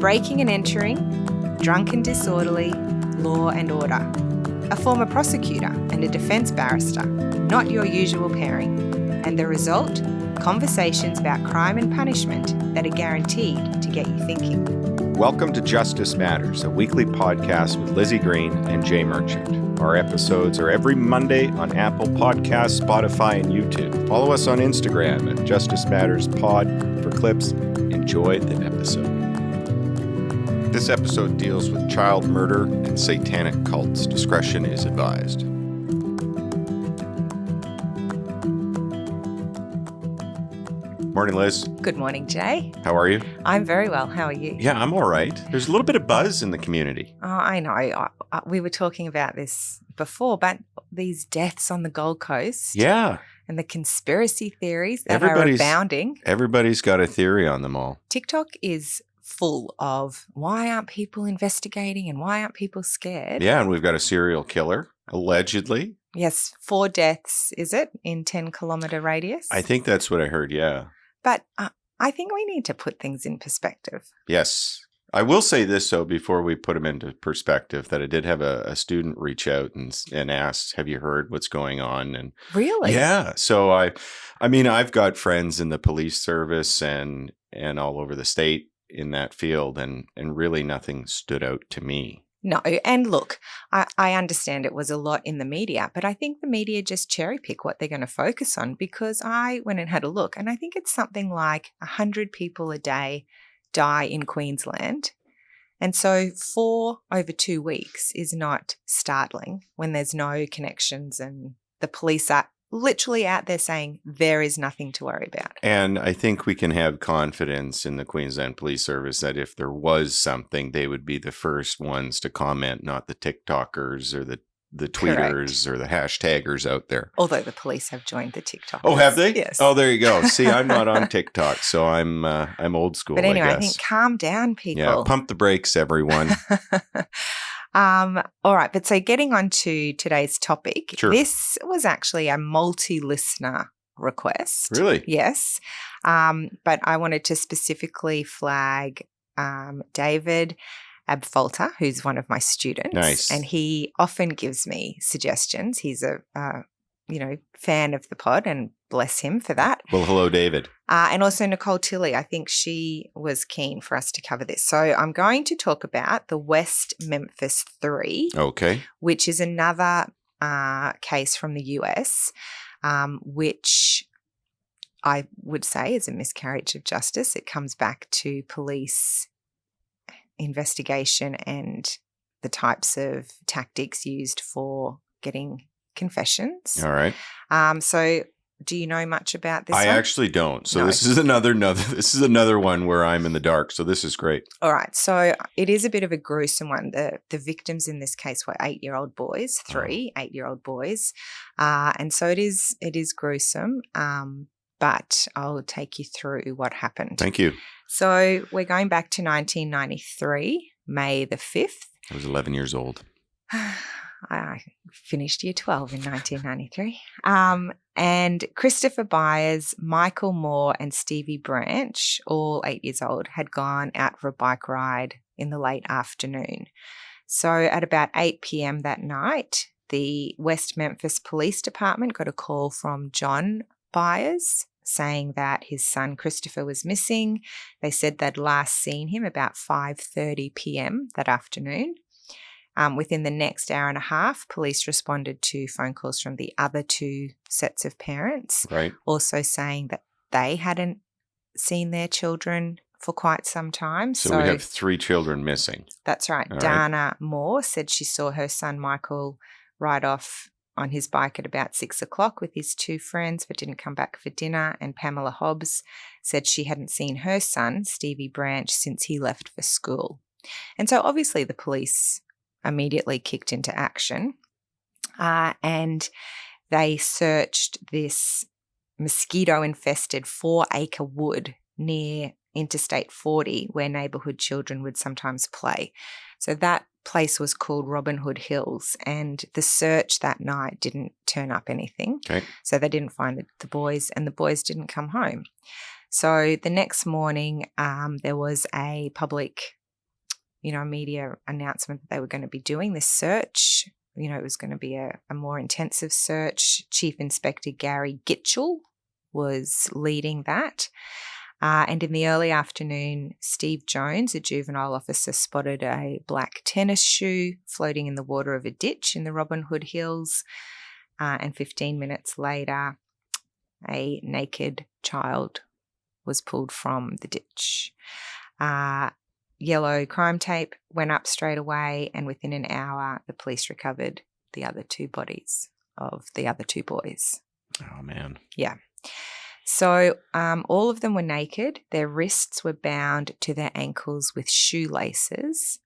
breaking and entering, drunk and disorderly, law and order. A former prosecutor and a defence barrister, not your usual pairing. And the result? Conversations about crime and punishment that are guaranteed to get you thinking. Welcome to Justice Matters, a weekly podcast with Lizzie Green and Jay Merchant. Our episodes are every Monday on Apple Podcasts, Spotify, and YouTube. Follow us on Instagram at Justice Matters Pod for clips. Enjoy the episode. This episode deals with child murder and satanic cults. Discretion is advised. Morning, Liz. Good morning, Jay. How are you? I'm very well. How are you? Yeah, I'm all right. There's a little bit of buzz in the community. Oh, I know. We were talking about this before, but these deaths on the Gold Coast. Yeah. And the conspiracy theories that are abounding. Everybody's got a theory on them all. TikTok is full of why aren't people investigating and why aren't people scared? Yeah, and we've got a serial killer, allegedly. Yes, 4 deaths, is it, in 10-kilometre radius? I think that's what I heard, yeah. But I think we need to put things in perspective. Yes. I will say this, though, before we put them into perspective, that I did have a student reach out and asked, have you heard what's going on? And really? Yeah. So, I mean, I've got friends in the police service and all over the state in that field, and really nothing stood out to me. No, and look, I understand it was a lot in the media, but I think the media just cherry pick what they're going to focus on, because I went and had a look, and I think it's something like 100 people a day die in Queensland. And so 4 over 2 weeks is not startling when there's no connections and the police are literally out there saying there is nothing to worry about. And I think we can have confidence in the Queensland Police Service that if there was something, they would be the first ones to comment, not the TikTokers or the tweeters. Correct. Or the hashtaggers out there. Although the police have joined the TikTok. Oh, have they? Yes. Oh, there you go. See, I'm not on TikTok, so I'm old school. But anyway, I think calm down, people. Yeah, pump the brakes, everyone. All right. But so getting on to today's topic, Sure. This was actually a multi-listener request. Really? Yes. But I wanted to specifically flag David Abfolter, who's one of my students. Nice. And he often gives me suggestions. He's a fan of the pod, and bless him for that. Well, hello, David. And also Nicole Tilley. I think she was keen for us to cover this. So I'm going to talk about the West Memphis 3. Okay. Which is another case from the US, which I would say is a miscarriage of justice. It comes back to police investigation and the types of tactics used for getting confessions. All right. So do you know much about this I one? actually don't. So No. This is another one where I'm in the dark. So this is great. All right. So it is a bit of a gruesome one. The victims in this case were 8-year-old boys, 3 8-year-old boys. And so it is gruesome. But I'll take you through what happened. Thank you. So we're going back to 1993, May the 5th. I was 11 years old. I finished year 12 in 1993. And Christopher Byers, Michael Moore and Stevie Branch, all 8 years old, had gone out for a bike ride in the late afternoon. So at about 8 p.m. that night, the West Memphis Police Department got a call from John Byers saying that his son Christopher was missing. They said they'd last seen him about 5:30 p.m. that afternoon. Within the next hour and a half, police responded to phone calls from the other 2 sets of parents, right, also saying that they hadn't seen their children for quite some time. So we have 3 children missing. That's right. All Dana Moore said she saw her son Michael ride off on his bike at about 6 o'clock with his 2 friends, but didn't come back for dinner. And Pamela Hobbs said she hadn't seen her son, Stevie Branch, since he left for school. And so obviously the police immediately kicked into action, and they searched this mosquito-infested 4-acre wood near Interstate 40 where neighbourhood children would sometimes play. So that place was called Robin Hood Hills, and the search that night didn't turn up anything. Okay. So they didn't find the boys, and the boys didn't come home. So the next morning there was a public a media announcement that they were going to be doing this search. It was going to be a more intensive search. Chief Inspector Gary Gitchell was leading that. And in the early afternoon, Steve Jones, a juvenile officer, spotted a black tennis shoe floating in the water of a ditch in the Robin Hood Hills. And 15 minutes later, a naked child was pulled from the ditch. Yellow crime tape went up straight away, and within an hour, the police recovered the other two bodies of the other two boys. Oh, man. Yeah. So all of them were naked. Their wrists were bound to their ankles with shoelaces.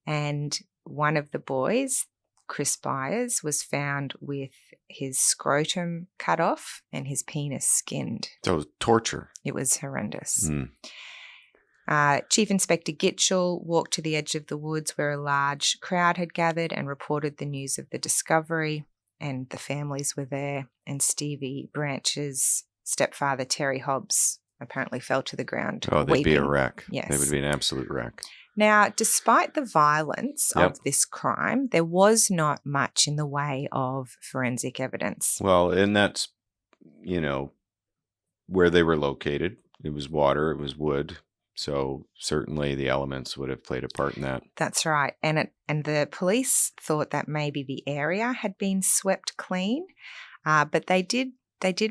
And one of the boys, Chris Byers, was found with his scrotum cut off and his penis skinned. So it was torture. It was horrendous. Chief Inspector Gitchell walked to the edge of the woods where a large crowd had gathered and reported the news of the discovery, and the families were there, and Stevie Branch's stepfather, Terry Hobbs, apparently fell to the ground. Oh, they'd weeping. be a wreck. Yes. They would be an absolute wreck. Now, despite the violence of this crime, there was not much in the way of forensic evidence. Well, and that's, where they were located. It was water, it was wood. So certainly the elements would have played a part in that. That's right. And the police thought that maybe the area had been swept clean, but they did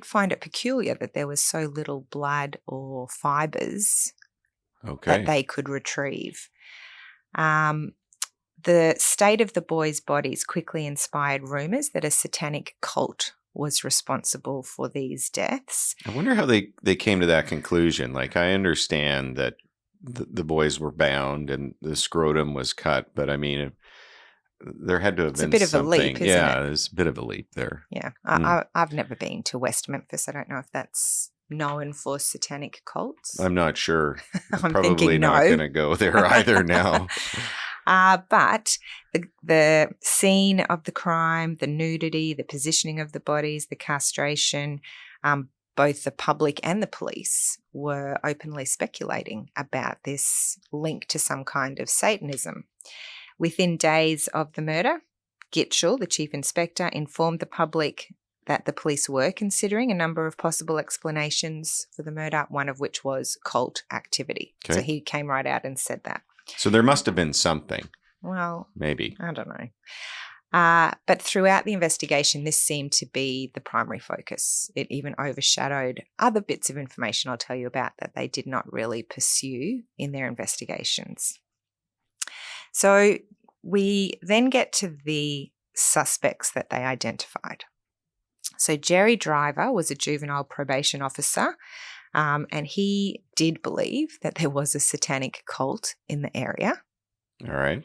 find it peculiar that there was so little blood or fibres that they could retrieve. The state of the boys' bodies quickly inspired rumours that a satanic cult was responsible for these deaths. I wonder how they came to that conclusion. Like, I understand that the boys were bound and the scrotum was cut, but I mean, there had to have been something. It's a bit of a leap, isn't it? There's a bit of a leap there. Yeah. I've never been to West Memphis. I don't know if that's known for satanic cults. I'm not sure. I'm probably thinking not no. going to go there either now. But the scene of the crime, the nudity, the positioning of the bodies, the castration, both the public and the police were openly speculating about this link to some kind of Satanism. Within days of the murder, Gitchell, the chief inspector, informed the public that the police were considering a number of possible explanations for the murder, one of which was cult activity. Okay. So he came right out and said that. So there must have been something. Well, maybe. I don't know. But throughout the investigation, this seemed to be the primary focus. It even overshadowed other bits of information I'll tell you about that they did not really pursue in their investigations. So we then get to the suspects that they identified. So Jerry Driver was a juvenile probation officer, and he did believe that there was a satanic cult in the area. All right.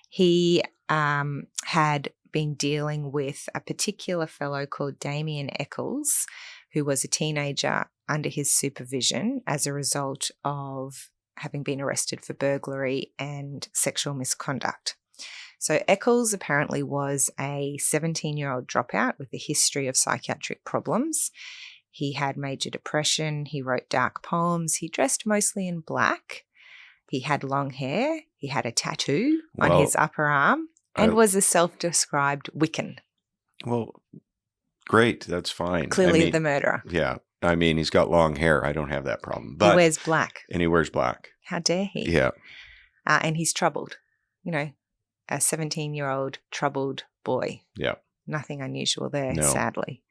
He had been dealing with a particular fellow called Damien Eckles, who was a teenager under his supervision as a result of having been arrested for burglary and sexual misconduct. So Eckles apparently was a 17-year-old dropout with a history of psychiatric problems. He had major depression. He wrote dark poems. He dressed mostly in black. He had long hair. He had a tattoo on his upper arm and was a self-described Wiccan. Well, great. That's fine. Clearly the murderer. Yeah. I mean, he's got long hair. I don't have that problem. But he wears black. And he wears black. How dare he? Yeah. And he's troubled. A 17-year-old troubled boy. Yeah. Nothing unusual there, sadly.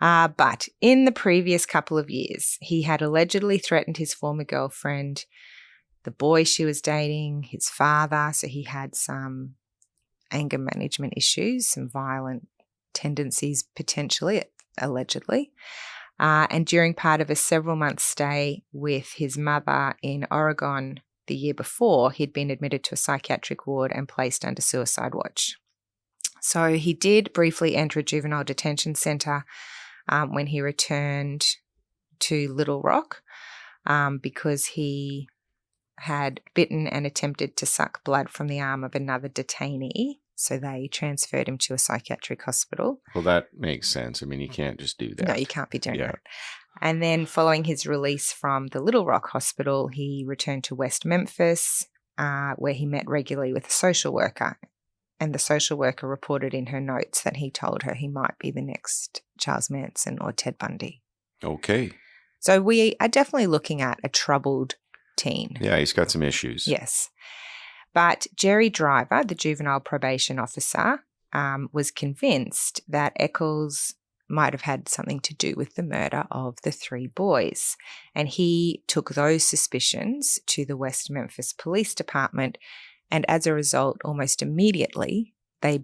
But in the previous couple of years, he had allegedly threatened his former girlfriend, the boy she was dating, his father. So he had some anger management issues, some violent tendencies potentially, allegedly. And during part of a several-month stay with his mother in Oregon the year before, he'd been admitted to a psychiatric ward and placed under suicide watch. So he did briefly enter a juvenile detention centre when he returned to Little Rock because he had bitten and attempted to suck blood from the arm of another detainee. So they transferred him to a psychiatric hospital. Well, that makes sense. I mean, you can't just do that. No, you can't be doing that. And then following his release from the Little Rock Hospital, he returned to West Memphis where he met regularly with a social worker. And the social worker reported in her notes that he told her he might be the next Charles Manson or Ted Bundy. Okay. So we are definitely looking at a troubled teen. Yeah, he's got some issues. Yes. But Jerry Driver, the juvenile probation officer, was convinced that Eckles might have had something to do with the murder of the 3 boys. And he took those suspicions to the West Memphis Police Department. And as a result, almost immediately, they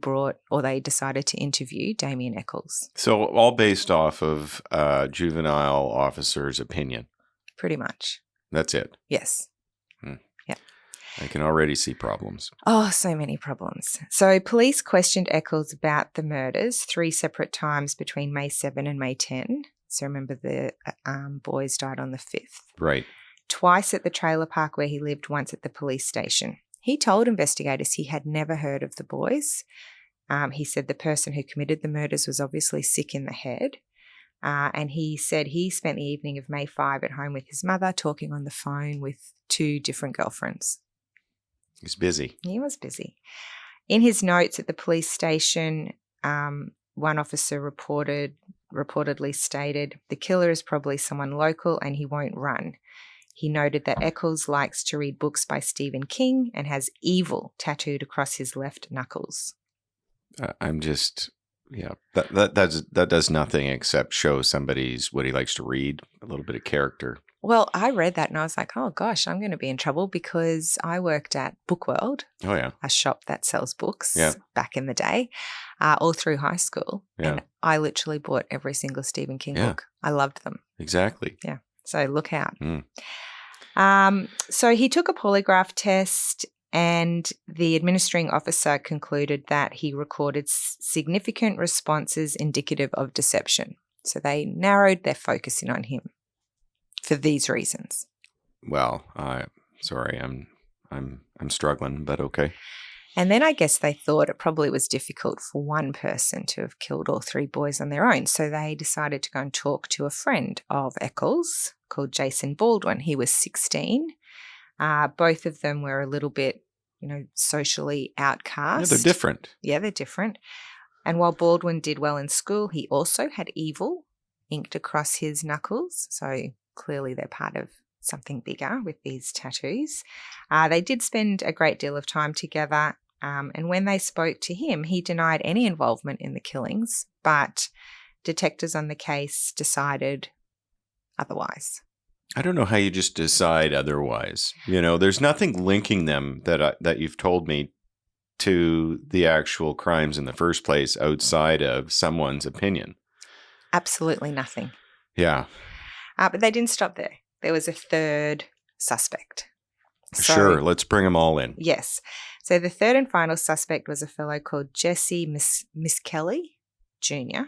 decided to interview Damien Eckles. So all based off of juvenile officer's opinion. Pretty much. That's it. Yes. Yeah. I can already see problems. Oh, so many problems. So police questioned Eckles about the murders 3 separate times between May 7 and May 10. So remember the boys died on the 5th. Right. Twice at the trailer park where he lived, once at the police station. He told investigators he had never heard of the boys. He said the person who committed the murders was obviously sick in the head. And he said he spent the evening of May 5 at home with his mother, talking on the phone with 2 different girlfriends. He's busy. He was busy. In his notes at the police station, one officer reportedly stated, "The killer is probably someone local and he won't run." He noted that Eckles likes to read books by Stephen King and has evil tattooed across his left knuckles. I'm just, that does nothing except show somebody's what he likes to read, a little bit of character. Well, I read that and I was like, oh gosh, I'm going to be in trouble because I worked at Bookworld, Oh, yeah. a shop that sells books Yeah. back in the day, all through high school. Yeah. And I literally bought every single Stephen King Yeah. book. I loved them. Exactly. Yeah. So look out. Mm. So he took a polygraph test and the administrating officer concluded that he recorded significant responses indicative of deception. So they narrowed their focus in on him for these reasons. Well, sorry, I'm struggling, but okay. And then I guess they thought it probably was difficult for one person to have killed all 3 boys on their own. So they decided to go and talk to a friend of Eckles called Jason Baldwin. He was 16. Both of them were a little bit, socially outcast. Yeah, they're different. Yeah, they're different. And while Baldwin did well in school, he also had evil inked across his knuckles. So clearly they're part of something bigger with these tattoos. They did spend a great deal of time together. And when they spoke to him, he denied any involvement in the killings, but detectives on the case decided otherwise. I don't know how you just decide otherwise. There's nothing linking them that you've told me to the actual crimes in the first place outside of someone's opinion. Absolutely nothing. Yeah. But they didn't stop there. There was a third suspect. Sure, let's bring them all in. Yes. So the third and final suspect was a fellow called Jesse Misskelley Jr.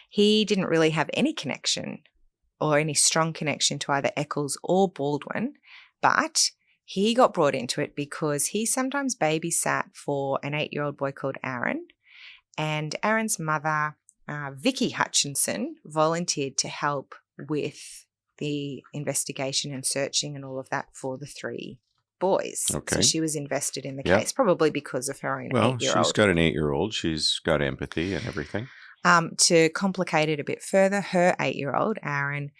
He didn't really have any connection or any strong connection to either Eckles or Baldwin, but he got brought into it because he sometimes babysat for an 8-year-old boy called Aaron, and Aaron's mother, Vicky Hutchinson, volunteered to help with the investigation and searching and all of that for the 3 boys. Okay. So she was invested in the case, probably because of her own 8-year-old. Well, she's got an 8-year-old. She's got empathy and everything. To complicate it a bit further, her 8-year-old, Aaron,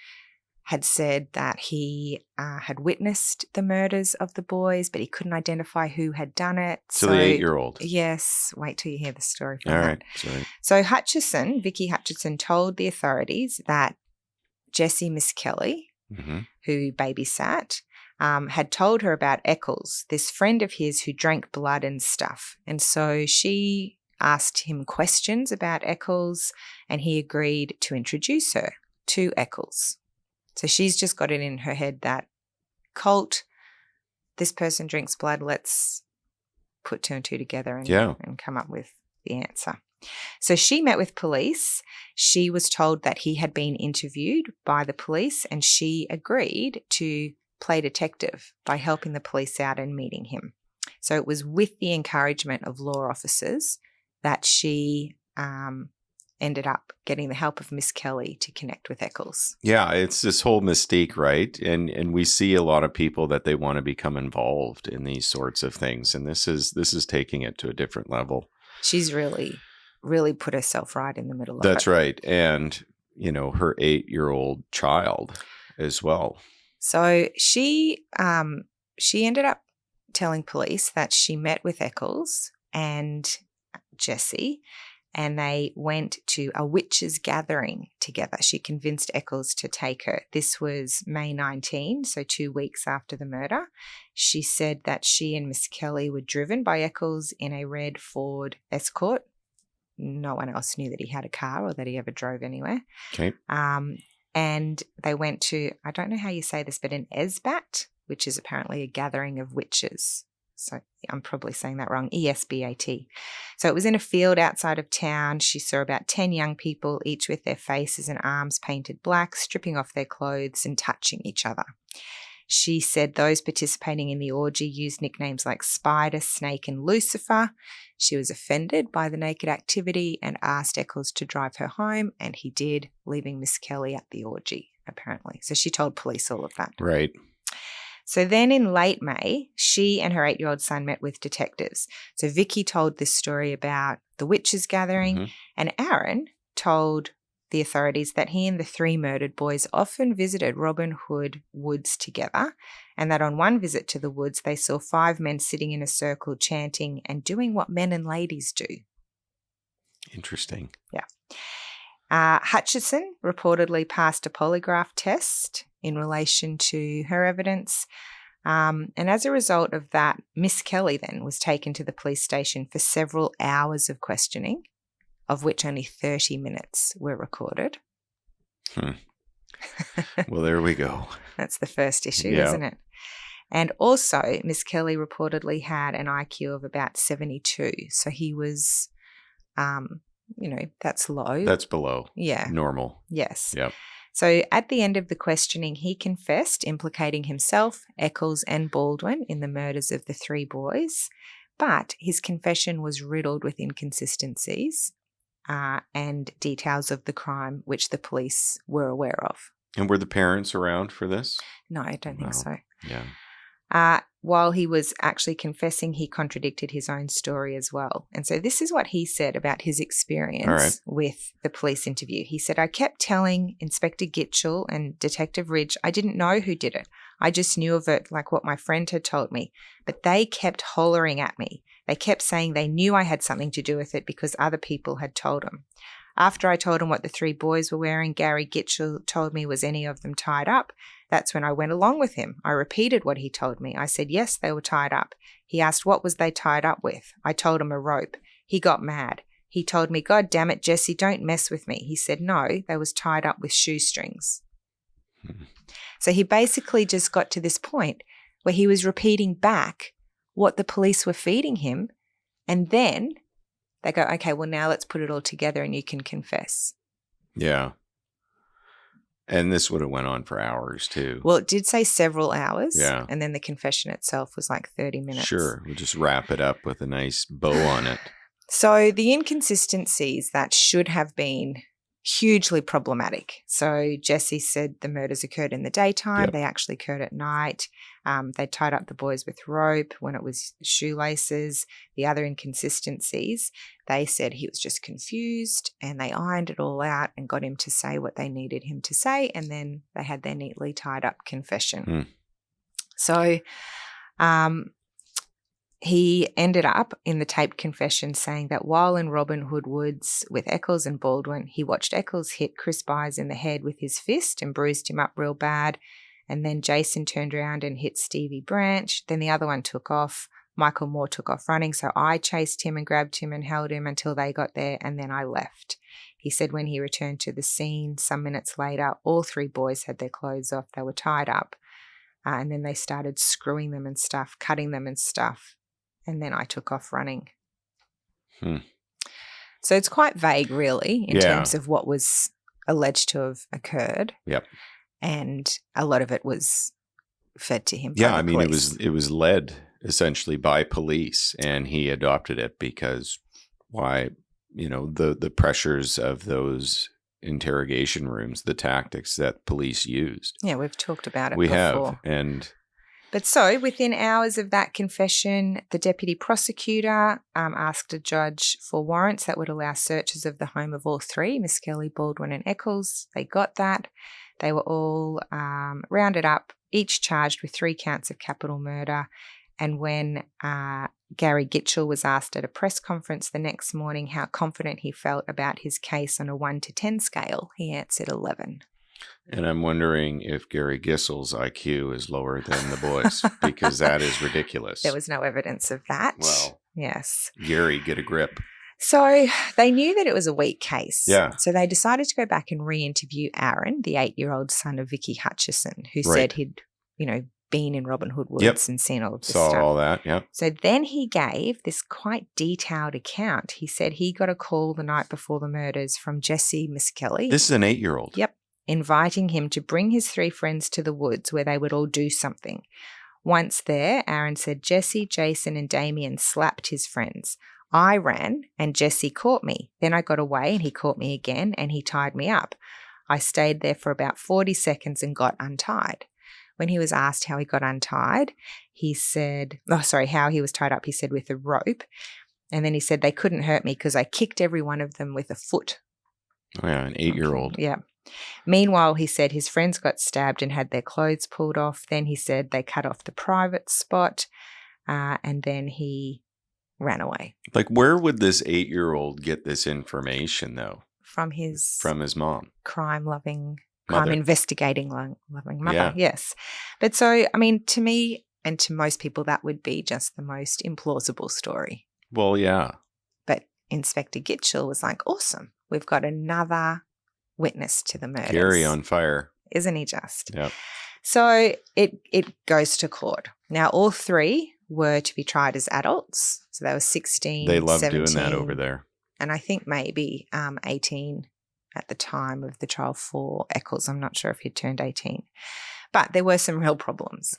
had said that he had witnessed the murders of the boys, but he couldn't identify who had done it. So the 8-year-old. Yes. Wait till you hear the story from All that. right. Sorry. So Vicky Hutchinson told the authorities that Jesse Misskelley, who babysat, had told her about Eckles, this friend of his who drank blood and stuff. And so she asked him questions about Eckles and he agreed to introduce her to Eckles. So she's just got it in her head that cult, this person drinks blood, let's put 2 and 2 together and come up with the answer. So she met with police. She was told that he had been interviewed by the police and she agreed to play detective by helping the police out and meeting him. So it was with the encouragement of law officers that she ended up getting the help of Misskelley to connect with Eckles. Yeah, it's this whole mystique, right? And we see a lot of people that they want to become involved in these sorts of things, and this is taking it to a different level. She's really, really put herself right in the middle of it. That's right. And, her 8-year-old child as well. So she ended up telling police that she met with Eckles and Jesse, and they went to a witches' gathering together. She convinced Eckles to take her. This was May 19, so 2 weeks after the murder. She said that she and Misskelley were driven by Eckles in a red Ford Escort. No one else knew that he had a car or that he ever drove anywhere. Okay. And they went to, I don't know how you say this, but an esbat, which is apparently a gathering of witches. So I'm probably saying that wrong, ESBAT. So it was in a field outside of town. She saw about 10 young people, each with their faces and arms painted black, stripping off their clothes and touching each other. She said those participating in the orgy used nicknames like Spider, Snake, and Lucifer. She was offended by the naked activity and asked Eckles to drive her home, and he did, leaving Misskelley at the orgy, apparently. So she told police all of that. Right. So then in late May, she and her 8-year-old son met with detectives. So Vicky told this story about the witches' gathering, and Aaron told the authorities that he and the 3 murdered boys often visited Robin Hood Woods together, and that on one visit to the woods, they saw 5 men sitting in a circle chanting and doing what men and ladies do. Interesting. Yeah. Hutchison reportedly passed a polygraph test in relation to her evidence. And as a result of that, Misskelley then was taken to the police station for several hours of questioning, of which only 30 minutes were recorded. Well, there we go. That's the first issue, isn't it? And also, Misskelley reportedly had an IQ of about 72. So he was, that's low. That's below normal. Yes. Yep. So at the end of the questioning, he confessed, implicating himself, Eckles, and Baldwin in the murders of the 3 boys. But his confession was riddled with inconsistencies and details of the crime which the police were aware of. And were the parents around for this? No, I don't think so. Yeah. While he was actually confessing, he contradicted his own story as well. And so this is what he said about his experience with the police interview. He said, I kept telling Inspector Gitchell and Detective Ridge I didn't know who did it. I just knew of it like what my friend had told me. But they kept hollering at me. They kept saying they knew I had something to do with it because other people had told them. After I told him what the 3 boys were wearing, Gary Gitchell told me was any of them tied up. That's when I went along with him. I repeated what he told me. I said, yes, they were tied up. He asked, what was they tied up with? I told him a rope. He got mad. He told me, God damn it, Jesse, don't mess with me. He said, no, they was tied up with shoestrings. So he basically just got to this point where he was repeating back what the police were feeding him. And then they go, okay, well, now let's put it all together and you can confess. Yeah. And this would have went on for hours too. Well, it did say several hours. Yeah. And then the confession itself was like 30 minutes. Sure. We'll just wrap it up with a nice bow on it. So the inconsistencies that should have been hugely problematic. So Jesse said the murders occurred in the daytime. Yep. They actually occurred at night. They tied up the boys with rope when it was shoelaces. The other inconsistencies, they said he was just confused, and they ironed it all out and got him to say what they needed him to say, and then they had their neatly tied up confession. So he ended up in the taped confession saying that while in Robin Hood Woods with Eckles and Baldwin, he watched Eckles hit Chris Byers in the head with his fist and bruised him up real bad. And then Jason turned around and hit Stevie Branch. Then the other one took off. Michael Moore took off running. So I chased him and grabbed him and held him until they got there, and then I left. He said when he returned to the scene some minutes later, all 3 boys had their clothes off. They were tied up. And then they started screwing them and stuff, cutting them and stuff. And then I took off running. So it's quite vague, really, in terms of what was alleged to have occurred. Yep. And a lot of it was fed to him. Yeah, I mean, it was led essentially by police, and he adopted it because why the pressures of those interrogation rooms, the tactics that police used. Yeah, we've talked about it We before. have. And But so within hours of that confession, the deputy prosecutor asked a judge for warrants that would allow searches of the home of all three, Misskelley, Baldwin and Eckles. They got that. They were all rounded up, each charged with 3 counts of capital murder. And when Gary Gitchell was asked at a press conference the next morning how confident he felt about his case on a 1 to 10 scale, he answered 11. And I'm wondering if Gary Gissel's IQ is lower than the boys, because that is ridiculous. There was no evidence of that. Well, yes. Gary, get a grip. So they knew that it was a weak case. Yeah. So they decided to go back and re-interview Aaron, the 8-year-old son of Vicky Hutchison, who said he'd, been in Robin Hood Woods and seen all of this stuff. Saw all that, yeah. So then he gave this quite detailed account. He said he got a call the night before the murders from Jesse Misskelley. This is an 8-year-old. Yep. Inviting him to bring his 3 friends to the woods where they would all do something. Once there, Aaron said Jesse, Jason and Damien slapped his friends. I ran and Jesse caught me. Then I got away and he caught me again and he tied me up. I stayed there for about 40 seconds and got untied. When he was asked how he got untied, he said, how he was tied up, he said with a rope. And then he said they couldn't hurt me because I kicked every one of them with a foot. Oh, yeah, an 8-year-old. Yeah. Meanwhile, he said his friends got stabbed and had their clothes pulled off. Then he said they cut off the private spot and then he ran away. Like, where would this 8-year-old get this information, though? From his mom. Crime investigating loving mother, yes. But so, I mean, to me and to most people, that would be just the most implausible story. Well, yeah. But Inspector Gitchell was like, awesome. We've got another witness to the murders. Gary on fire. Isn't he just? Yep. So it goes to court. Now, all 3 were to be tried as adults. So they were 16, They love 17, doing that over there. And I think maybe 18 at the time of the trial for Eckles. I'm not sure if he'd turned 18. But there were some real problems.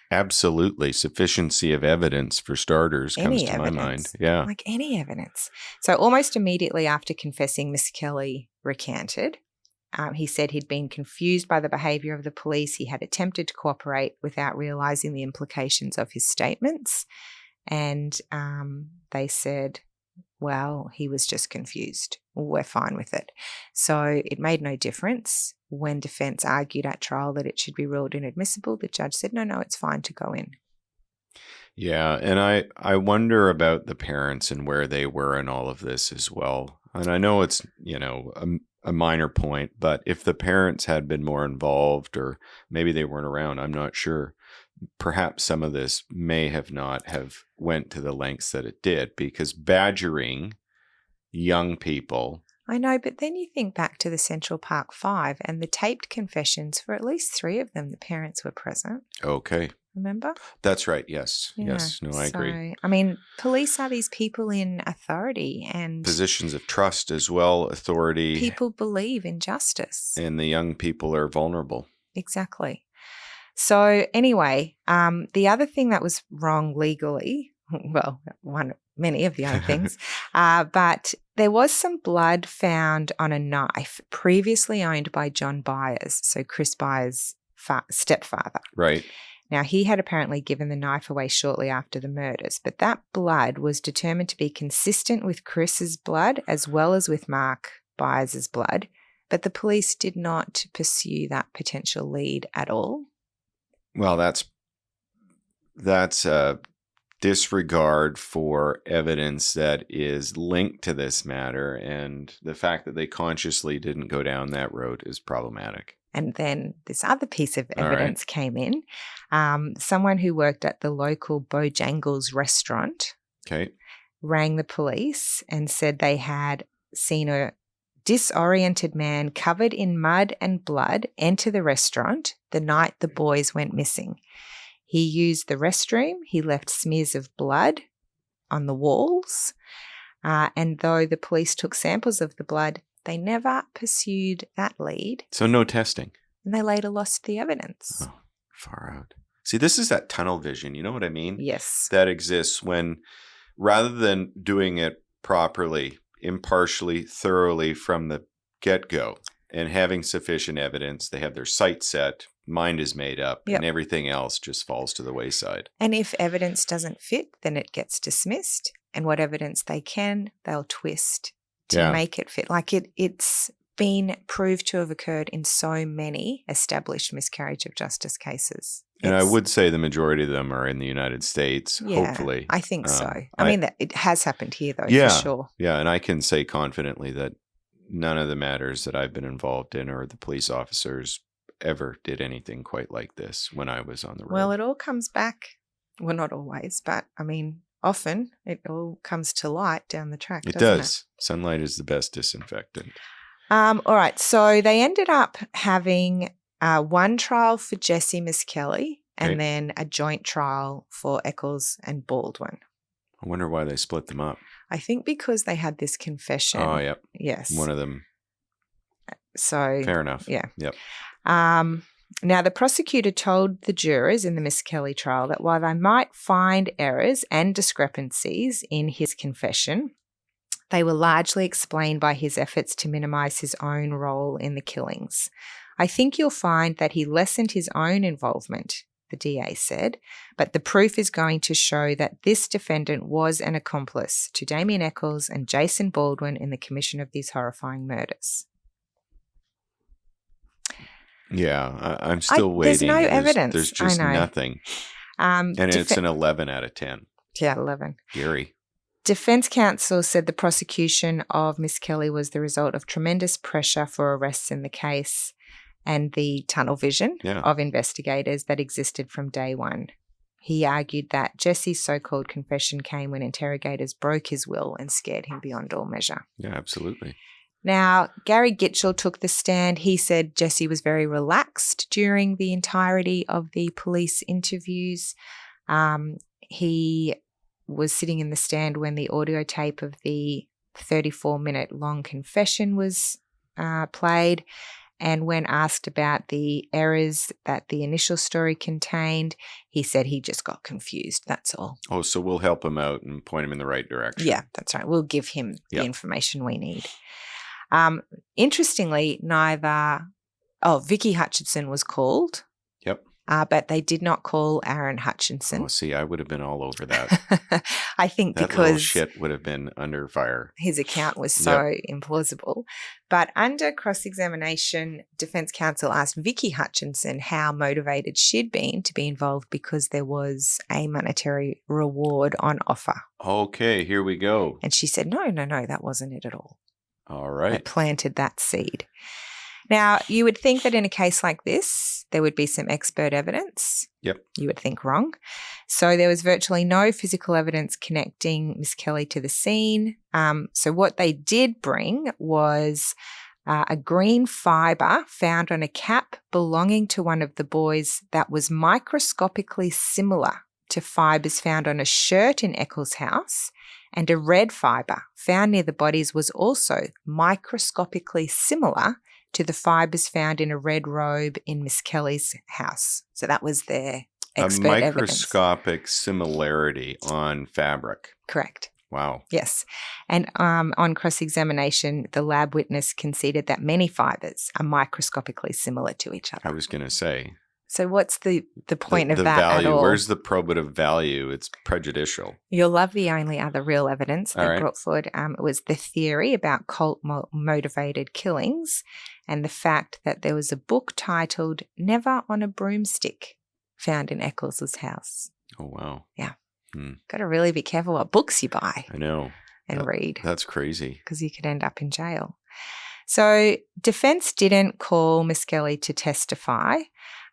Absolutely. Sufficiency of evidence, for starters, comes to my mind. Yeah. Like any evidence. So almost immediately after confessing, Misskelley recanted. He said he'd been confused by the behaviour of the police. He had attempted to cooperate without realising the implications of his statements. And they said, well, he was just confused. We're fine with it. So it made no difference. When defence argued at trial that it should be ruled inadmissible, the judge said, no, it's fine to go in. Yeah, and I wonder about the parents and where they were in all of this as well. And I know it's, a minor point, but if the parents had been more involved, or maybe they weren't around, I'm not sure. Perhaps some of this may have not have went to the lengths that it did, because badgering young people. I know, but then you think back to the Central Park 5 and the taped confessions. For at least 3 of them, the parents were present. Okay. Remember? That's right. Yes. Yeah. Yes. No, I agree. I mean, police are these people in authority and positions of trust as well, authority. People believe in justice. And the young people are vulnerable. Exactly. So anyway, the other thing that was wrong legally, well, many of the other things, but there was some blood found on a knife previously owned by John Byers, so Chris Byers' stepfather. Right. Now, he had apparently given the knife away shortly after the murders, but that blood was determined to be consistent with Chris's blood as well as with Mark Byers' blood, but the police did not pursue that potential lead at all. Well, that's a disregard for evidence that is linked to this matter, and the fact that they consciously didn't go down that road is problematic. And then this other piece of evidence came in. Someone who worked at the local Bojangles restaurant rang the police and said they had seen a disoriented man covered in mud and blood enter the restaurant the night the boys went missing. He used the restroom. He left smears of blood on the walls. And though the police took samples of the blood, they never pursued that lead. So no testing. And they later lost the evidence. Oh, far out. See, this is that tunnel vision. You know what I mean? Yes. That exists when, rather than doing it properly, impartially, thoroughly from the get-go. And having sufficient evidence, they have their sights set, mind is made up, Yep. and everything else just falls to the wayside. And if evidence doesn't fit, then it gets dismissed. And what evidence they can, they'll twist to make it fit. Like it's been proved to have occurred in so many established miscarriage of justice cases. And I would say the majority of them are in the United States, Yeah, hopefully. I think so. I mean, that it has happened here, though, yeah, for sure. Yeah, and I can say confidently that none of the matters that I've been involved in or the police officers ever did anything quite like this when I was on the road. Well, it all comes back. Well, not always, but I mean, often it all comes to light down the track. It doesn't does. Sunlight is the best disinfectant. All right. So they ended up having one trial for Jesse Misskelley and then a joint trial for Eckles and Baldwin. I wonder why they split them up. I think because they had this confession. Oh, yep. Yes. One of them. So fair enough. Yeah. Yep. Now, the prosecutor told the jurors in the Misskelley trial that while they might find errors and discrepancies in his confession, they were largely explained by his efforts to minimise his own role in the killings. I think you'll find that he lessened his own involvement, the DA said, but the proof is going to show that this defendant was an accomplice to Damien Eckles and Jason Baldwin in the commission of these horrifying murders. Yeah, I'm still waiting. There's no evidence. There's just nothing. And it's an 11 out of 10. Yeah, 11. Gary. Defense counsel said the prosecution of Misskelley was the result of tremendous pressure for arrests in the case and the tunnel vision of investigators that existed from day one. He argued that Jesse's so-called confession came when interrogators broke his will and scared him beyond all measure. Yeah, absolutely. Now, Gary Gitchell took the stand. He said Jesse was very relaxed during the entirety of the police interviews. He was sitting in the stand when the audio tape of the 34-minute long confession was played. And when asked about the errors that the initial story contained, he said he just got confused. That's all. Oh, so we'll help him out and point him in the right direction. Yeah, that's right. We'll give him the information we need. Interestingly, Vicky Hutchinson was called. Yep. But they did not call Aaron Hutchinson. Oh, see, I would have been all over that. I think that because shit would have been under fire. His account was so implausible. But under cross-examination, defense counsel asked Vicky Hutchinson how motivated she'd been to be involved because there was a monetary reward on offer. Okay, here we go. And she said, no, that wasn't it at all. All right. It planted that seed. Now, you would think that in a case like this, there would be some expert evidence. Yep. You would think wrong. So there was virtually no physical evidence connecting Misskelley to the scene. So what they did bring was a green fibre found on a cap belonging to one of the boys that was microscopically similar to fibres found on a shirt in Eckles' house, and a red fibre found near the bodies was also microscopically similar to the fibres found in a red robe in Misskelley's house. So that was their expert evidence. A microscopic similarity on fabric. Correct. Wow. Yes. And on cross-examination, the lab witness conceded that many fibres are microscopically similar to each other. I was going to say. So what's the point of that value, at all? Where's the probative value? It's prejudicial. You'll love the only other real evidence they brought forward. It was the theory about cult-motivated killings and the fact that there was a book titled Never on a Broomstick found in Eccles' house. Oh, wow. Yeah. Got to really be careful what books you buy. I know. And read. That's crazy. Because you could end up in jail. So defense didn't call Misskelley to testify,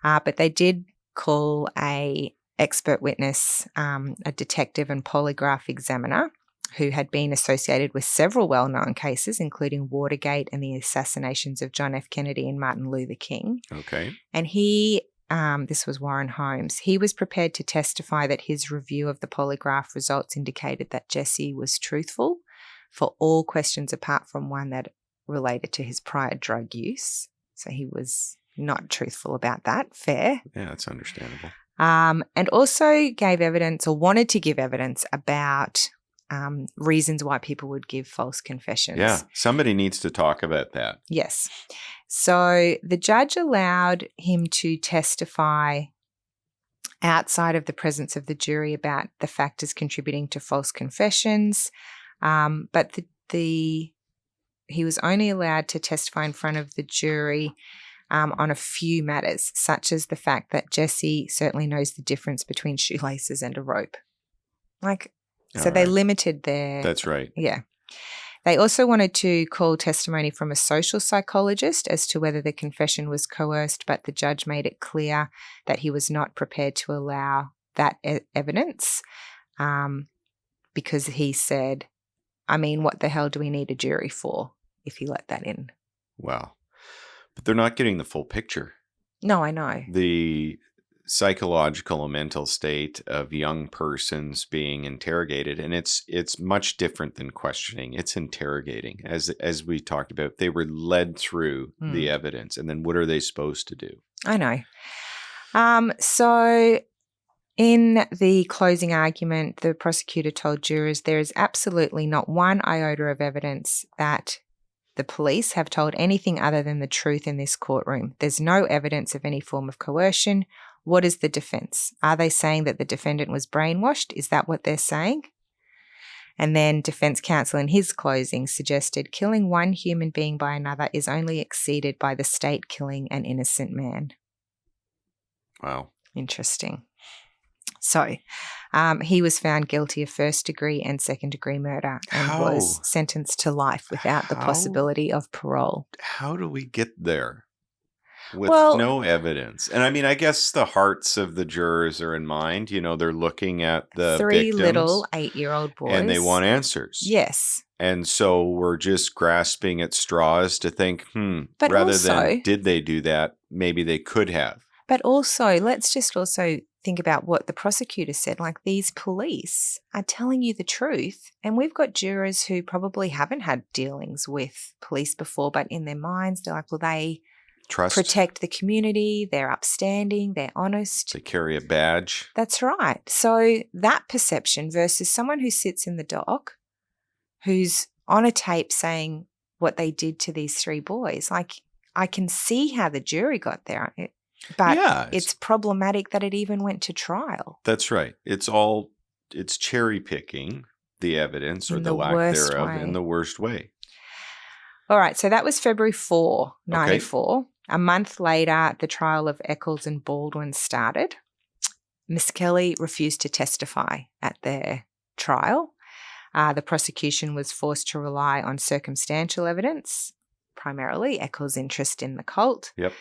but they did call a expert witness, a detective and polygraph examiner who had been associated with several well-known cases, including Watergate and the assassinations of John F. Kennedy and Martin Luther King. Okay. And this was Warren Holmes. He was prepared to testify that his review of the polygraph results indicated that Jesse was truthful for all questions apart from one that related to his prior drug use. So he was not truthful about that. Fair. Yeah, that's understandable. And also gave evidence or wanted to give evidence about reasons why people would give false confessions. Yeah, somebody needs to talk about that. Yes. So the judge allowed him to testify outside of the presence of the jury about the factors contributing to false confessions, but he was only allowed to testify in front of the jury on a few matters, such as the fact that Jesse certainly knows the difference between shoelaces and a rope. They limited their... That's right. Yeah. They also wanted to call testimony from a social psychologist as to whether the confession was coerced, but the judge made it clear that he was not prepared to allow that evidence because he said, I mean, what the hell do we need a jury for if he let that in? Wow. But they're not getting the full picture. No, I know. The psychological and mental state of young persons being interrogated, and it's much different than questioning. It's interrogating. As we talked about, they were led through the evidence, and then what are they supposed to do? I know. So in the closing argument, the prosecutor told jurors there is absolutely not one iota of evidence that the police have told anything other than the truth in this courtroom. There's no evidence of any form of coercion. What is the defense? Are they saying that the defendant was brainwashed? Is that what they're saying? And then defense counsel in his closing suggested killing one human being by another is only exceeded by the state killing an innocent man. Wow. Interesting. So he was found guilty of first-degree and second-degree murder and was sentenced to life without the possibility of parole. How do we get there? With no evidence. And I mean, I guess the hearts of the jurors are in mind. You know, they're looking at the three victims, little 8-year-old boys. And they want answers. Yes. And so we're just grasping at straws to think, but rather also, than did they do that, maybe they could have. But also, let's just also think about what the prosecutor said. Like, these police are telling you the truth. And we've got jurors who probably haven't had dealings with police before, but in their minds, they're like, well, they protect the community, they're upstanding, they're honest. They carry a badge. That's right. So that perception versus someone who sits in the dock, who's on a tape saying what they did to these 3 boys. Like, I can see how the jury got there, but it's problematic that it even went to trial. That's right. It's cherry picking the evidence or the lack thereof in the worst way. All right, so that was February 4, 94. Okay. A month later, the trial of Eckles and Baldwin started. Misskelley refused to testify at their trial. The prosecution was forced to rely on circumstantial evidence, primarily Eckles' interest in the cult. Yep.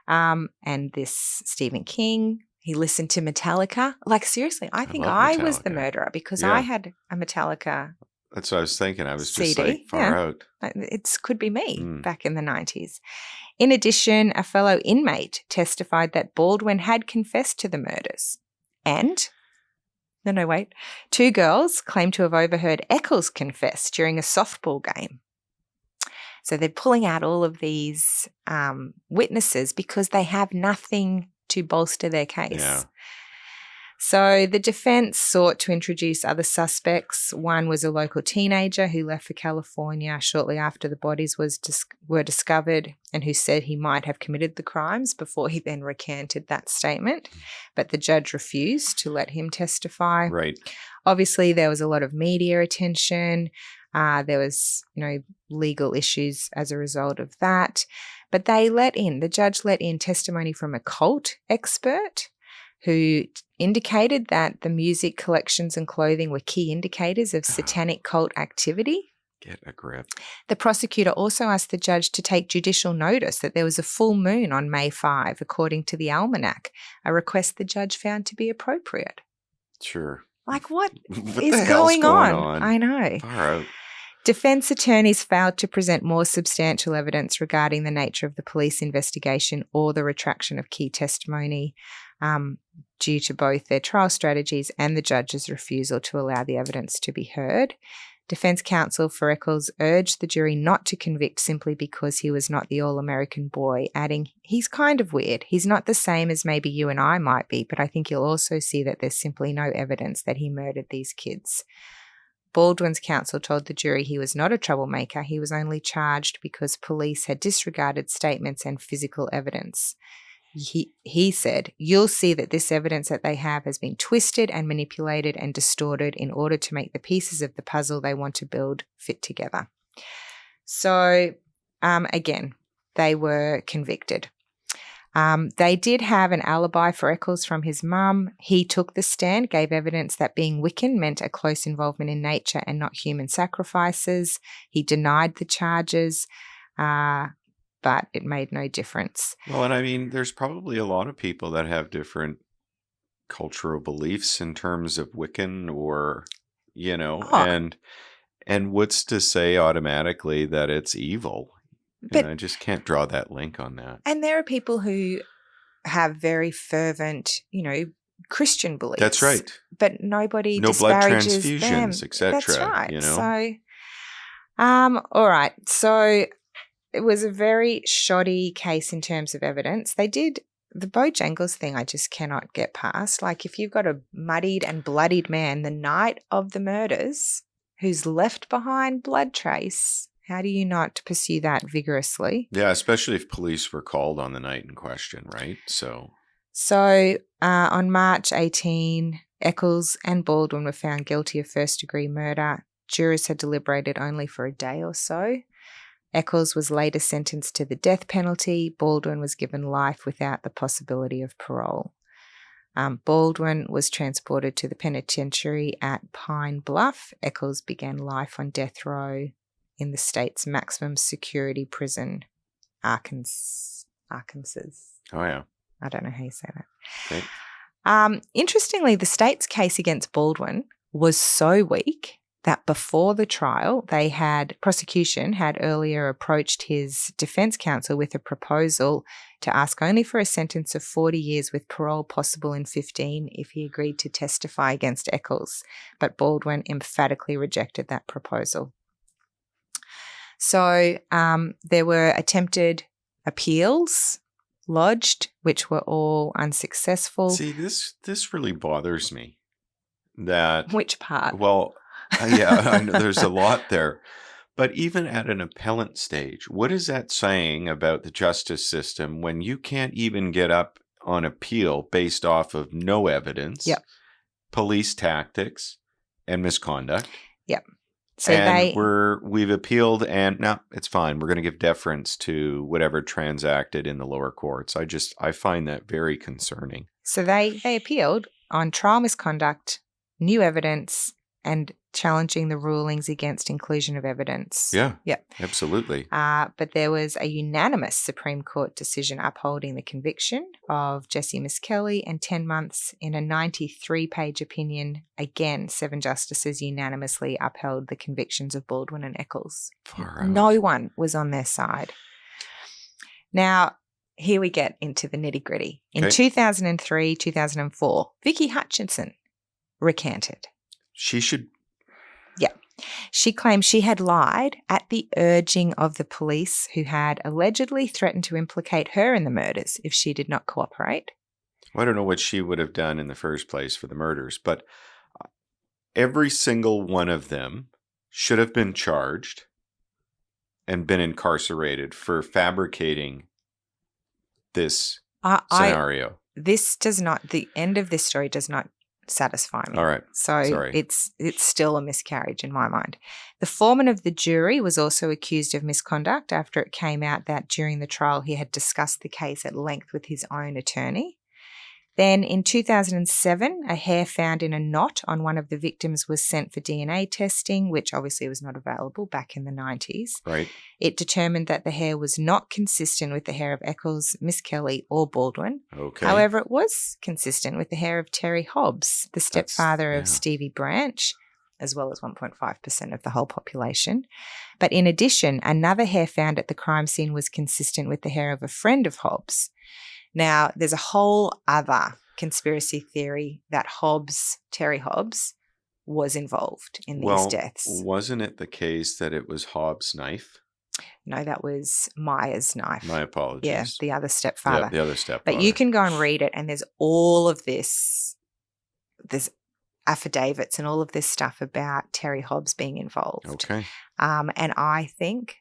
And this Stephen King, he listened to Metallica. Like, seriously, I think I was the murderer because I had a Metallica. That's what I was thinking. I was just CD. like far out. It could be me back in the 90s. In addition, a fellow inmate testified that Baldwin had confessed to the murders. And, 2 girls claimed to have overheard Eckles confess during a softball game. So they're pulling out all of these witnesses because they have nothing to bolster their case. Yeah. So the defense sought to introduce other suspects. One was a local teenager who left for California shortly after the bodies were discovered and who said he might have committed the crimes before he then recanted that statement. But the judge refused to let him testify. Right. Obviously, there was a lot of media attention. There was, legal issues as a result of that. But the judge let in testimony from a cult expert who indicated that the music collections and clothing were key indicators of satanic cult activity. Get a grip. The prosecutor also asked the judge to take judicial notice that there was a full moon on May 5, according to the almanac, a request the judge found to be appropriate. Sure. Like, what is going on? I know. Far out. Defense attorneys failed to present more substantial evidence regarding the nature of the police investigation or the retraction of key testimony due to both their trial strategies and the judge's refusal to allow the evidence to be heard. Defense counsel for Eckles urged the jury not to convict simply because he was not the all-American boy, adding, he's kind of weird. He's not the same as maybe you and I might be, but I think you'll also see that there's simply no evidence that he murdered these kids. Baldwin's counsel told the jury he was not a troublemaker. He was only charged because police had disregarded statements and physical evidence. He said, "You'll see that this evidence that they have has been twisted and manipulated and distorted in order to make the pieces of the puzzle they want to build fit together." So, again, they were convicted. They did have an alibi for Eckles from his mum. He took the stand, gave evidence that being Wiccan meant a close involvement in nature and not human sacrifices. He denied the charges, but it made no difference. Well, and I mean, there's probably a lot of people that have different cultural beliefs in terms of Wiccan or, and what's to say automatically that it's evil? But I just can't draw that link on that. And there are people who have very fervent, Christian beliefs. That's right. But nobody no blood disparages transfusions, them. etc. That's right. So, all right. So it was a very shoddy case in terms of evidence. They did the Bojangles thing. I just cannot get past. Like, if you've got a muddied and bloodied man the night of the murders who's left behind blood trace, how do you not pursue that vigorously? Yeah, especially if police were called on the night in question, right? So on March 18, Eckles and Baldwin were found guilty of first-degree murder. Jurors had deliberated only for a day or so. Eckles was later sentenced to the death penalty. Baldwin was given life without the possibility of parole. Baldwin was transported to the penitentiary at Pine Bluff. Eckles began life on death row in the state's maximum security prison, Arkansas. Oh, yeah. I don't know how you say that. Okay. Interestingly, the state's case against Baldwin was so weak that before the trial, prosecution had earlier approached his defense counsel with a proposal to ask only for a sentence of 40 years with parole possible in 15 if he agreed to testify against Eckles. But Baldwin emphatically rejected that proposal. So there were attempted appeals lodged, which were all unsuccessful. See, this really bothers me. That Which part? Well, yeah, I know there's a lot there. But even at an appellant stage, what is that saying about the justice system when you can't even get up on appeal based off of no evidence, police tactics, and misconduct? Yep. So we've appealed, and no, it's fine. We're going to give deference to whatever transacted in the lower courts. I find that very concerning. So they appealed on trial misconduct, new evidence, and challenging the rulings against inclusion of evidence. Yeah. Absolutely. But there was a unanimous Supreme Court decision upholding the conviction of Jesse Misskelley, and 10 months in a 93-page opinion. Again, 7 justices unanimously upheld the convictions of Baldwin and Eckles. No one was on their side. Now, here we get into the nitty-gritty. In 2003, 2004, Vicky Hutchinson recanted. She should. Yeah. She claimed she had lied at the urging of the police who had allegedly threatened to implicate her in the murders if she did not cooperate. Well, I don't know what she would have done in the first place for the murders, but every single one of them should have been charged and been incarcerated for fabricating this scenario. The end of this story does not satisfy me. All right. So Sorry. It's still a miscarriage in my mind. The foreman of the jury was also accused of misconduct after it came out that during the trial he had discussed the case at length with his own attorney. Then in 2007, a hair found in a knot on one of the victims was sent for DNA testing, which obviously was not available back in the 90s. Right. It determined that the hair was not consistent with the hair of Eckles, Misskelley, or Baldwin. Okay. However, it was consistent with the hair of Terry Hobbs, the stepfather of Stevie Branch, as well as 1.5% of the whole population. But in addition, another hair found at the crime scene was consistent with the hair of a friend of Hobbs. Now, there's a whole other conspiracy theory that Terry Hobbs, was involved in these deaths. Wasn't it the case that it was Hobbs' knife? No, that was Myers' knife. My apologies. Yeah, the other stepfather. Yeah, the other stepfather. But you can go and read it, and there's all of this. There's affidavits and all of this stuff about Terry Hobbs being involved. Okay. And I think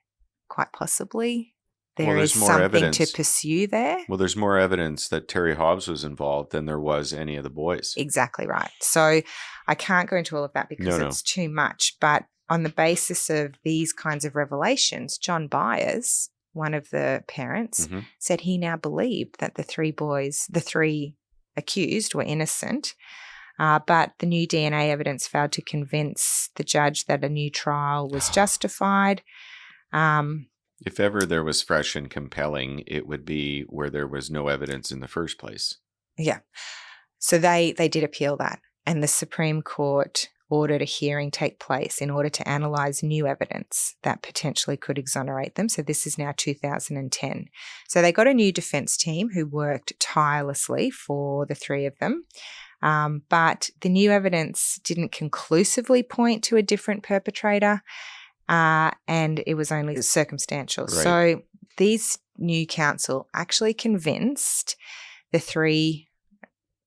quite possibly there there's is more something evidence to pursue there. Well, there's more evidence that Terry Hobbs was involved than there was any of the boys. Exactly right. So I can't go into all of that because No. it's too much. But on the basis of these kinds of revelations, John Byers, one of the parents, Mm-hmm. said he now believed that the three accused were innocent. But the new DNA evidence failed to convince the judge that a new trial was justified. If ever there was fresh and compelling, it would be where there was no evidence in the first place. Yeah. So they did appeal that, and the Supreme Court ordered a hearing take place in order to analyse new evidence that potentially could exonerate them. So this is now 2010. So they got a new defence team who worked tirelessly for the three of them. But the new evidence didn't conclusively point to a different perpetrator, and it was only circumstantial. Right. So these new counsel actually convinced the three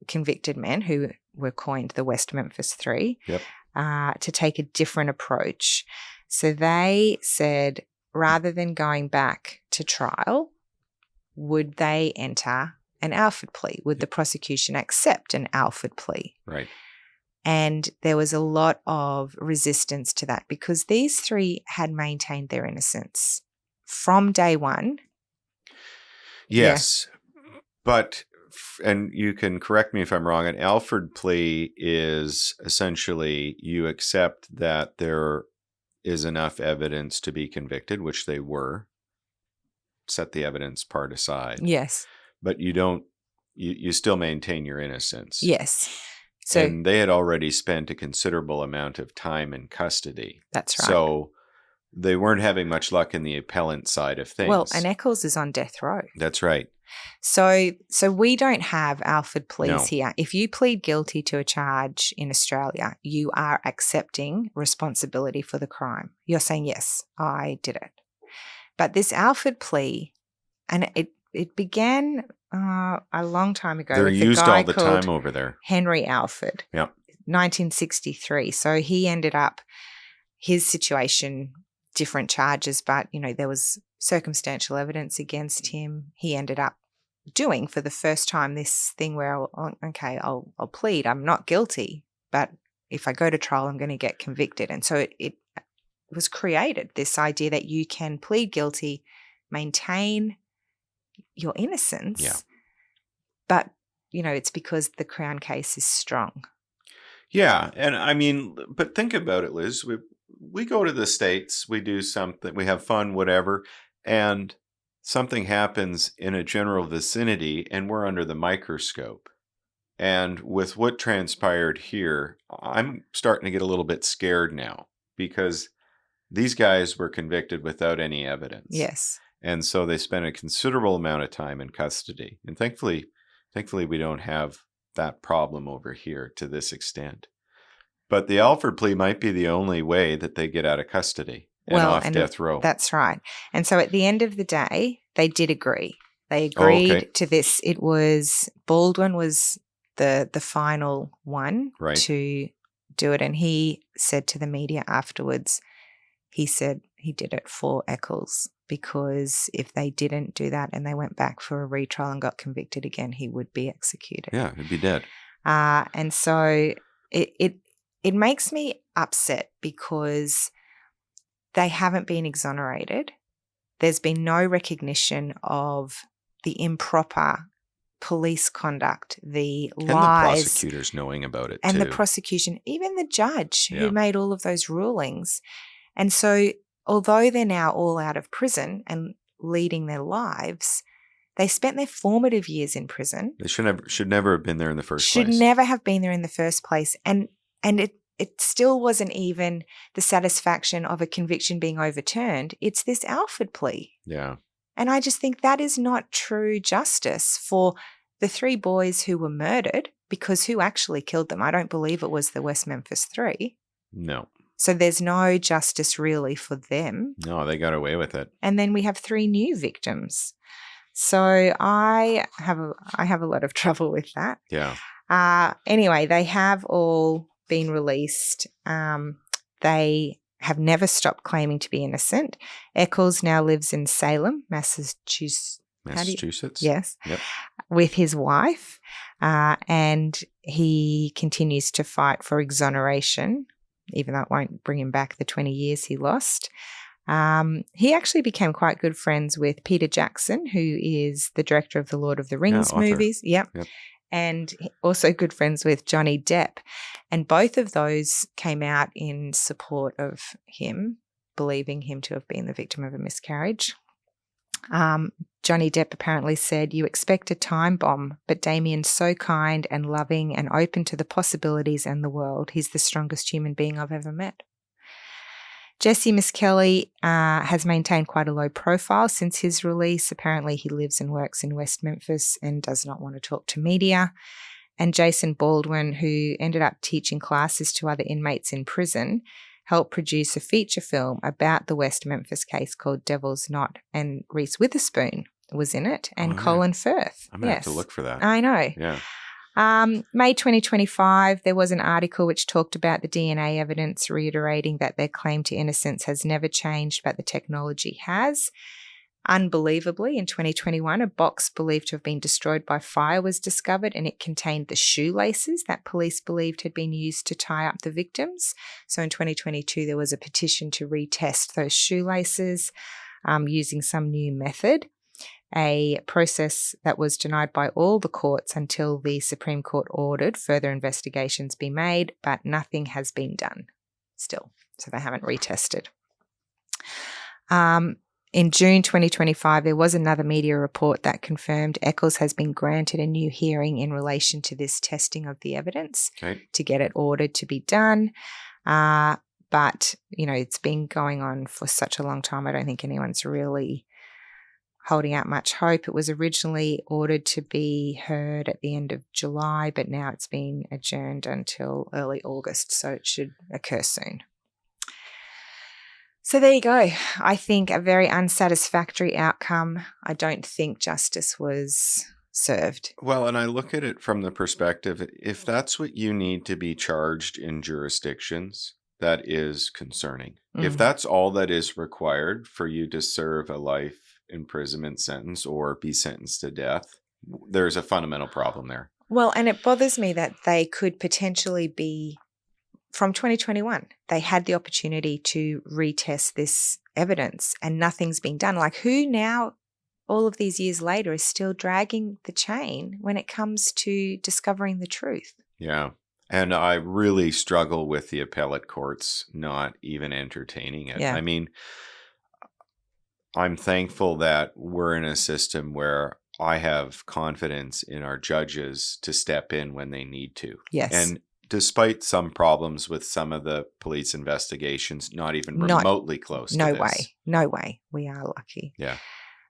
convicted men, who were coined the West Memphis Three, to take a different approach. So they said, rather than going back to trial, would they enter an Alfred plea? Would the prosecution accept an Alfred plea? Right. And there was a lot of resistance to that because these three had maintained their innocence from day one. Yes. Yeah. But, and you can correct me if I'm wrong, an Alfred plea is essentially you accept that there is enough evidence to be convicted, which they were. Set the evidence part aside. Yes. But you don't, you still maintain your innocence. Yes. So, and they had already spent a considerable amount of time in custody. That's right. So they weren't having much luck in the appellant side of things. Well, and Eckles is on death row. That's right. So we don't have Alfred pleas here. If you plead guilty to a charge in Australia, you are accepting responsibility for the crime. You're saying, yes, I did it. But this Alfred plea, and it began a long time ago. They're used all the time over there. Henry Alfred. Yeah. 1963. So he ended up, his situation, different charges, but, there was circumstantial evidence against him. He ended up doing for the first time this thing where, I'll plead. I'm not guilty, but if I go to trial, I'm going to get convicted. And so it was created, this idea that you can plead guilty, maintain your innocence, but, it's because the Crown case is strong. Yeah, and but think about it, Liz. We go to the States, we do something, we have fun, whatever, and something happens in a general vicinity, and we're under the microscope. And with what transpired here, I'm starting to get a little bit scared now because these guys were convicted without any evidence. Yes. And so they spent a considerable amount of time in custody. And thankfully we don't have that problem over here to this extent. But the Alfred plea might be the only way that they get out of custody and off death row. That's right. And so at the end of the day, they did agree. They agreed to this. It was Baldwin was the final one to do it. And he said to the media afterwards, he said he did it for Eckles because if they didn't do that and they went back for a retrial and got convicted again, he would be executed. Yeah, he'd be dead. And so it makes me upset because they haven't been exonerated. There's been no recognition of the improper police conduct, the lies. And the prosecutors knowing about it, and too. And the prosecution, even the judge who made all of those rulings. And so although they're now all out of prison and leading their lives, they spent their formative years in prison. They should never have been there in the first place. Should never have been there in the first place. And it still wasn't even the satisfaction of a conviction being overturned. It's this Alfred plea. Yeah. And I just think that is not true justice for the three boys who were murdered, because who actually killed them? I don't believe it was the West Memphis Three. No. So there's no justice really for them. No, they got away with it. And then we have three new victims. So I have a lot of trouble with that. Yeah. Anyway, they have all been released, they have never stopped claiming to be innocent. Eckles now lives in Salem, Massachusetts. Yes. Yep. With his wife, and he continues to fight for exoneration, even though it won't bring him back the 20 years he lost. He actually became quite good friends with Peter Jackson, who is the director of the Lord of the Rings movies. Yep. And also good friends with Johnny Depp. And both of those came out in support of him, believing him to have been the victim of a miscarriage. Johnny Depp apparently said, "You expect a time bomb, but Damien's so kind and loving and open to the possibilities and the world. He's the strongest human being I've ever met." Jesse Misskelley has maintained quite a low profile since his release. Apparently he lives and works in West Memphis and does not want to talk to media. And Jason Baldwin, who ended up teaching classes to other inmates in prison, helped produce a feature film about the West Memphis case called Devil's Knot, and Reese Witherspoon was in it, and Colin Firth. I'm going to have to look for that. I know. Yeah. May 2025, there was an article which talked about the DNA evidence, reiterating that their claim to innocence has never changed, but the technology has. Unbelievably, in 2021, a box believed to have been destroyed by fire was discovered, and it contained the shoelaces that police believed had been used to tie up the victims. So in 2022, there was a petition to retest those shoelaces using some new method, a process that was denied by all the courts until the Supreme Court ordered further investigations be made, but nothing has been done still. So they haven't retested. In June 2025, there was another media report that confirmed Eckles has been granted a new hearing in relation to this testing of the evidence to get it ordered to be done. But, it's been going on for such a long time. I don't think anyone's really holding out much hope. It was originally ordered to be heard at the end of July, but now it's been adjourned until early August, so it should occur soon. So there you go. I think a very unsatisfactory outcome. I don't think justice was served. Well, and I look at it from the perspective, if that's what you need to be charged in jurisdictions, that is concerning. If that's all that is required for you to serve a life imprisonment sentence or be sentenced to death, there's a fundamental problem there. Well, and it bothers me that they could potentially be, from 2021, they had the opportunity to retest this evidence and nothing's been done. Like, who now, all of these years later, is still dragging the chain when it comes to discovering the truth? Yeah. And I really struggle with the appellate courts not even entertaining it. Yeah. I mean, I'm thankful that we're in a system where I have confidence in our judges to step in when they need to. Yes. And despite some problems with some of the police investigations, not even remotely close to this. No way. We are lucky. Yeah.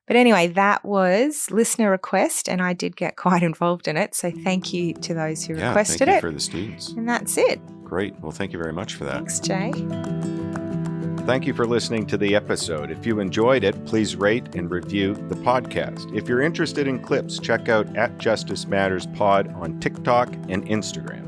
But anyway, that was listener request, and I did get quite involved in it. So thank you to those who requested it. Thank you for the students. And that's it. Great. Well, thank you very much for that. Thanks, Jay. Thank you for listening to the episode. If you enjoyed it, please rate and review the podcast. If you're interested in clips, check out @JusticeMattersPod on TikTok and Instagram.